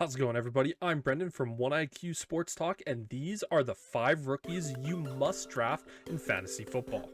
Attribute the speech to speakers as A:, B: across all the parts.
A: How's it going, everybody? I'm Brendan from 1IQ Sports Talk, and these are the 5 rookies you must draft in fantasy football.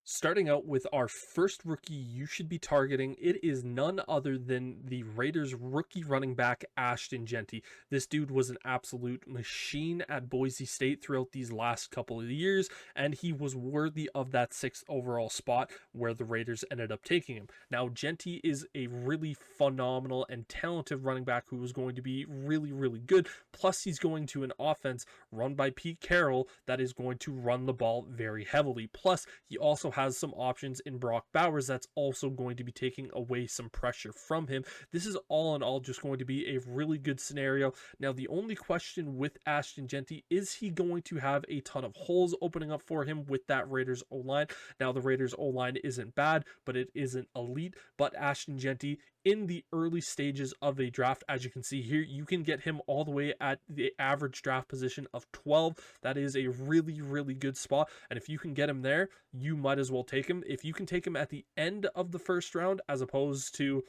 A: Starting out with our first rookie you should be targeting, it is none other than the Raiders rookie running back Ashton Jeanty. This dude was an absolute machine at Boise State throughout these last couple of years, and he was worthy of that 6th overall spot where the Raiders ended up taking him. Now, Jeanty is a really phenomenal and talented running back who is going to be really good. Plus, he's going to an offense run by Pete Carroll that is going to run the ball very heavily. Plus, he also has some options in Brock Bowers that's also going to be taking away some pressure from him. This is all in all just going to be a really good scenario. Now, the only question with Ashton Jeanty, is he going to have a ton of holes opening up for him with that Raiders O-line? Now, the Raiders O-line isn't bad, but it isn't elite. But Ashton Jeanty, in the early stages of a draft, as you can see here, you can get him all the way at the average draft position of 12. That is a really good spot, and if you can get him there, you might as well take him. If you can take him at the end of the first round as opposed to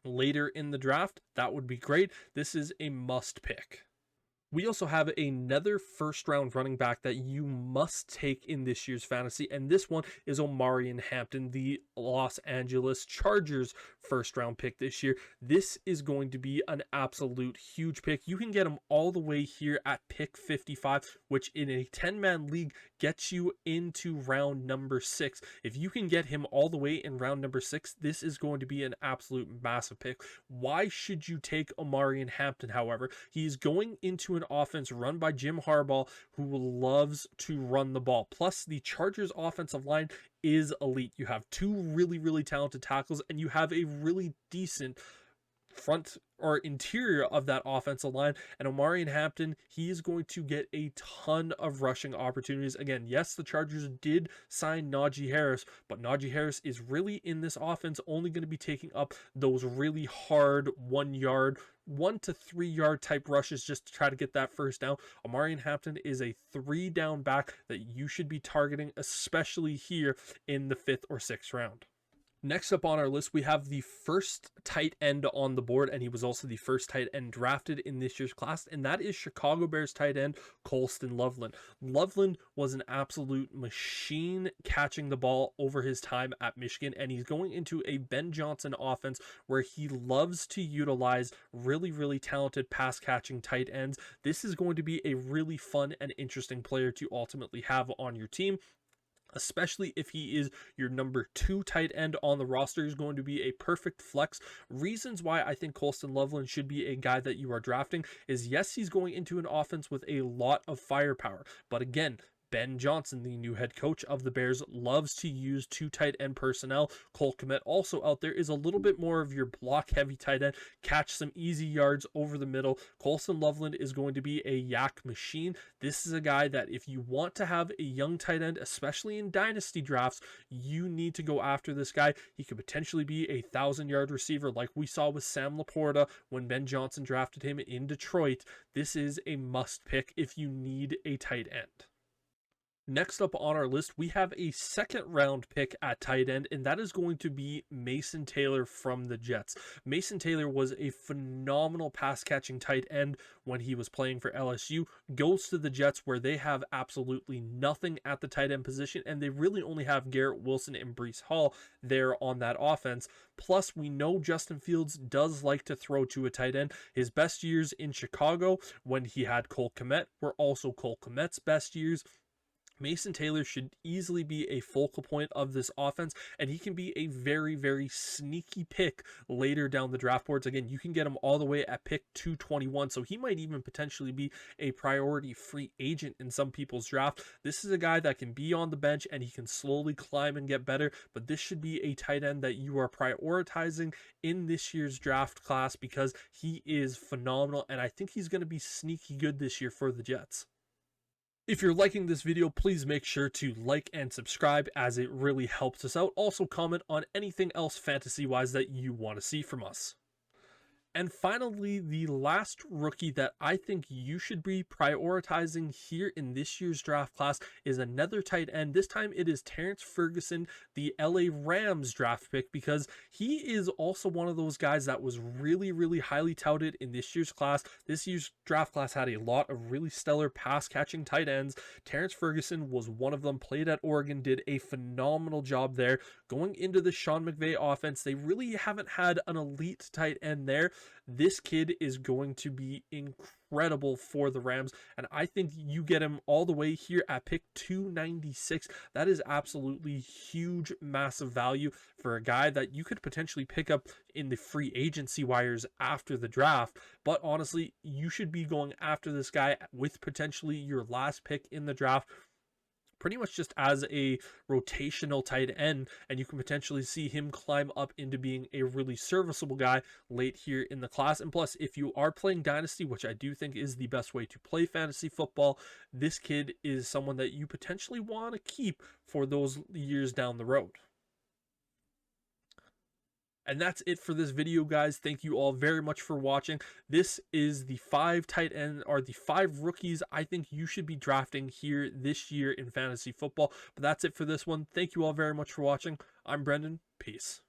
A: later in the draft, that would be great. This is a must pick. We also have another first-round running back that you must take in this year's fantasy, and this one is Omarion Hampton, the Los Angeles Chargers first-round pick this year. This is going to be an absolute huge pick. You can get him all the way here at pick 55, which in a 10-man league gets you into round number 6. If you can get him all the way in round number 6, this is going to be an absolute massive pick. Why should you take Omarion Hampton, however? He's going into an offense run by Jim Harbaugh, who loves to run the ball. Plus, the Chargers offensive line is elite. You have 2 really talented tackles, and you have a really decent front or interior of that offensive line. And Omarion Hampton, he is going to get a ton of rushing opportunities. Again, yes, the Chargers did sign Najee Harris, but Najee Harris is really in this offense only going to be taking up those really hard 1 to 3 yard type rushes just to try to get that first down. Omarion Hampton is a 3 down back that you should be targeting, especially here in the 5th or 6th round. Next up on our list, we have the first tight end on the board, and he was also the first tight end drafted in this year's class, and that is Chicago Bears tight end Colston Loveland. Loveland was an absolute machine catching the ball over his time at Michigan, and he's going into a Ben Johnson offense where he loves to utilize really talented pass catching tight ends. This is going to be a really fun and interesting player to ultimately have on your team, especially if he is your number 2 tight end on the roster. Is going to be a perfect flex. Reasons why I think Colston Loveland should be a guy that you are drafting is, yes, he's going into an offense with a lot of firepower, but again, Ben Johnson, the new head coach of the Bears, loves to use 2 tight end personnel. Cole Kmet also out there is a little bit more of your block heavy tight end, catch some easy yards over the middle. Colston Loveland is going to be a yak machine. This is a guy that if you want to have a young tight end, especially in dynasty drafts, you need to go after this guy. He could potentially be a 1,000-yard receiver like we saw with Sam Laporta when Ben Johnson drafted him in Detroit. This is a must pick if you need a tight end. Next up on our list, we have a 2nd round pick at tight end, and that is going to be Mason Taylor from the Jets. Mason Taylor was a phenomenal pass catching tight end when he was playing for LSU, goes to the Jets where they have absolutely nothing at the tight end position, and they really only have Garrett Wilson and Breece Hall there on that offense. Plus, we know Justin Fields does like to throw to a tight end. His best years in Chicago when he had Cole Kmet were also Cole Kmet's best years. Mason Taylor should easily be a focal point of this offense, and he can be a very sneaky pick later down the draft boards. Again, you can get him all the way at pick 221, so he might even potentially be a priority free agent in some people's draft. This is a guy that can be on the bench, and he can slowly climb and get better, but this should be a tight end that you are prioritizing in this year's draft class because he is phenomenal, and I think he's going to be sneaky good this year for the Jets. If you're liking this video, please make sure to like and subscribe as it really helps us out. Also comment on anything else fantasy-wise that you want to see from us. And finally, the last rookie that I think you should be prioritizing here in this year's draft class is another tight end. This time it is Terrence Ferguson, the LA Rams draft pick, because he is also one of those guys that was really, really highly touted in this year's class. This year's draft class had a lot of really stellar pass catching tight ends. Terrence Ferguson was one of them, played at Oregon, did a phenomenal job there. Going into the Sean McVay offense, they really haven't had an elite tight end there. This kid is going to be incredible for the Rams, and I think you get him all the way here at pick 296. That is absolutely huge, massive value for a guy that you could potentially pick up in the free agency wires after the draft. But honestly, you should be going after this guy with potentially your last pick in the draft, pretty much just as a rotational tight end, and you can potentially see him climb up into being a really serviceable guy late here in the class. And plus, if you are playing Dynasty, which I do think is the best way to play fantasy football, this kid is someone that you potentially want to keep for those years down the road. And that's it for this video, guys. Thank you all very much for watching. This is the 5 tight end, or the 5 rookies I think you should be drafting here this year in fantasy football. But that's it for this one. Thank you all very much for watching. I'm Brendan. Peace.